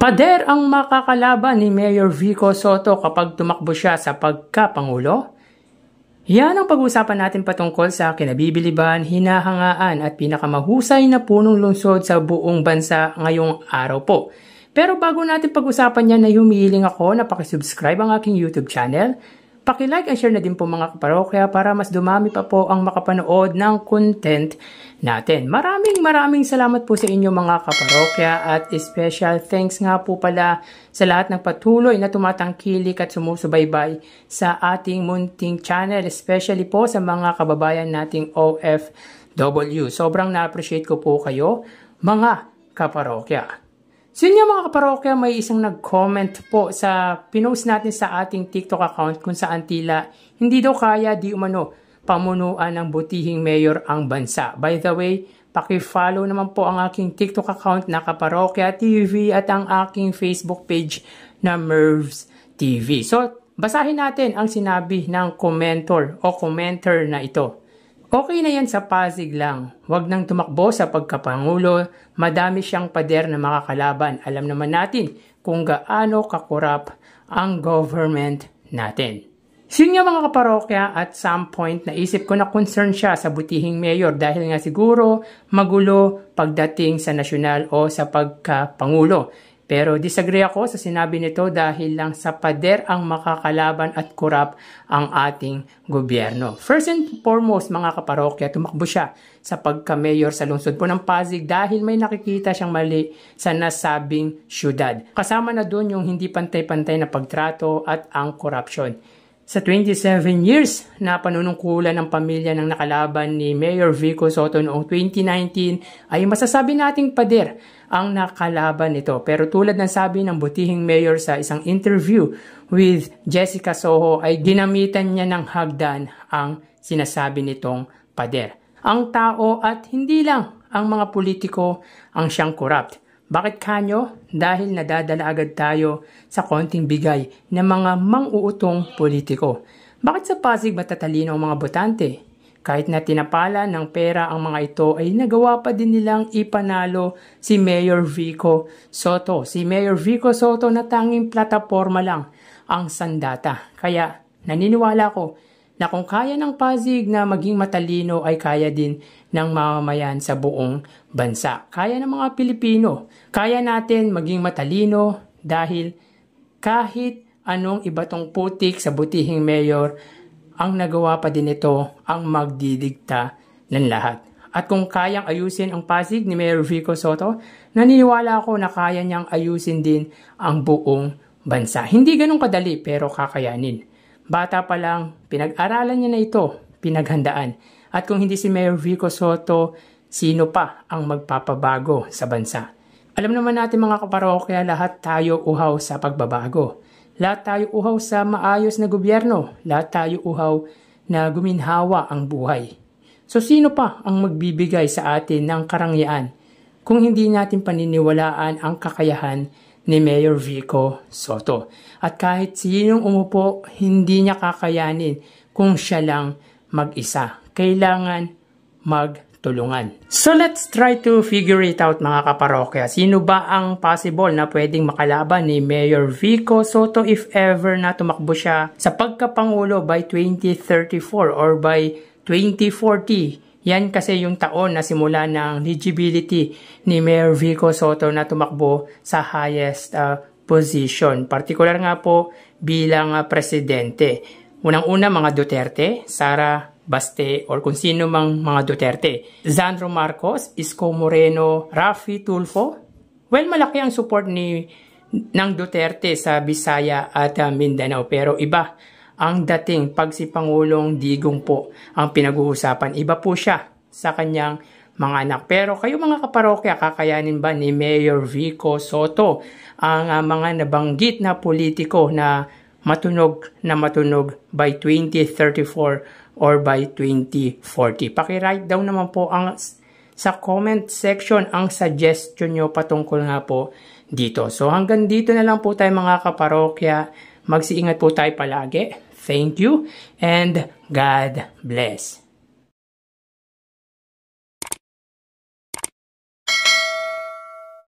Pader ang makakalaban ni Mayor Vico Sotto kapag tumakbo siya sa pagkapangulo? Yan ang pag-usapan natin patungkol sa kinabibiliban, hinahangaan at pinakamahusay na punong lungsod sa buong bansa ngayong araw po. Pero bago natin pag-usapan yan, ay humihiling ako na pakisubscribe ang aking YouTube channel. Paki-like and share na din po mga kaparokya para mas dumami pa po ang makapanood ng content natin. Maraming salamat po sa inyo mga kaparokya at special thanks nga po pala sa lahat ng patuloy na tumatangkilik at sumusubaybay sa ating munting channel, especially po sa mga kababayan nating OFW. Sobrang na-appreciate ko po kayo mga kaparokya. So yun mga kaparokya, may isang nag-comment po sa pinost natin sa ating TikTok account kung saan tila hindi daw kaya di umano pamunuan ng butihing mayor ang bansa. By the way, paki-follow naman po ang aking TikTok account na Kaparokya TV at ang aking Facebook page na Mervs TV. So basahin natin ang sinabi ng commenter na ito. Okay na yan sa Pasig lang. Huwag nang tumakbo sa pagkapangulo. Madami siyang pader na makakalaban. Alam naman natin kung gaano kakurap ang government natin. Yun nga mga kaparokya, at some point naisip ko na concern siya sa butihing mayor dahil nga siguro magulo pagdating sa nasyonal o sa pagkapangulo. Pero disagree ako sa sinabi nito dahil lang sa pader ang makakalaban at kurap ang ating gobyerno. First and foremost mga kaparokya, tumakbo siya sa pagka-mayor sa lungsod po ng Pasig dahil may nakikita siyang mali sa nasabing syudad. Kasama na doon yung hindi pantay-pantay na pagtrato at ang corruption. Sa 27 years na panunungkulan ng pamilya ng nakalaban ni Mayor Vico Sotto noong 2019 ay masasabi nating pader ang nakalaban nito. Pero tulad ng sabi ng butihing mayor sa isang interview with Jessica Soho ay ginamitan niya ng hagdan ang sinasabi nitong pader. Ang tao at hindi lang ang mga politiko ang siyang corrupt. Bakit kanyo? Dahil nadadala agad tayo sa konting bigay ng mga mang-uutong politiko. Bakit sa Pasig matatalino ang mga botante? Kahit na tinapala ng pera ang mga ito ay nagawa pa din nilang ipanalo si Mayor Vico Sotto. Si Mayor Vico Sotto na tanging plataforma lang ang sandata. Kaya naniniwala ko na kung kaya ng Pasig na maging matalino ay kaya din ng mamamayan sa buong bansa. Kaya ng mga Pilipino. Kaya natin maging matalino dahil kahit anong iba tong putik sa butihing mayor, ang nagawa pa din ito ang magdidikta ng lahat. At kung kayang ayusin ang Pasig ni Mayor Vico Sotto, naniniwala ako na kaya niyang ayusin din ang buong bansa. Hindi ganun kadali pero kakayanin. Bata pa lang, pinag-aralan niya na ito, pinaghandaan. At kung hindi si Mayor Vico Sotto, sino pa ang magpapabago sa bansa? Alam naman natin mga kaparokya, lahat tayo uhaw sa pagbabago. Lahat tayo uhaw sa maayos na gobyerno. Lahat tayo uhaw na guminhawa ang buhay. So sino pa ang magbibigay sa atin ng karangyaan kung hindi natin paniniwalaan ang kakayahan ni Mayor Vico Sotto? At kahit sinong umupo, hindi niya kakayanin kung siya lang mag-isa. Kailangan magtulungan. So let's try to figure it out mga kaparokya. Sino ba ang possible na pwedeng makalaban ni Mayor Vico Sotto if ever na tumakbo siya sa pagkapangulo by 2034 or by 2040? Yan kasi yung taon na simula ng eligibility ni Mayor Vico Sotto na tumakbo sa highest position. Partikular nga po bilang presidente. Unang-una mga Duterte, Sara Baste, or kung sino mang mga Duterte. Sandro Marcos, Isko Moreno, Raffy Tulfo. Well, malaki ang support ng Duterte sa Bisaya at Mindanao. Pero iba ang dating pag si Pangulong Digong po ang pinag-uusapan. Iba po siya sa kanyang mga anak. Pero kayo mga kaparokya, kakayanin ba ni Mayor Vico Sotto ang mga nabanggit na politiko na matunog by 2034 or by 2040? Paki-write down naman po sa comment section ang suggestion nyo patungkol nga po dito. So hanggang dito na lang po tayo mga kaparokya. Magsiingat po tayo palagi. Thank you and God bless.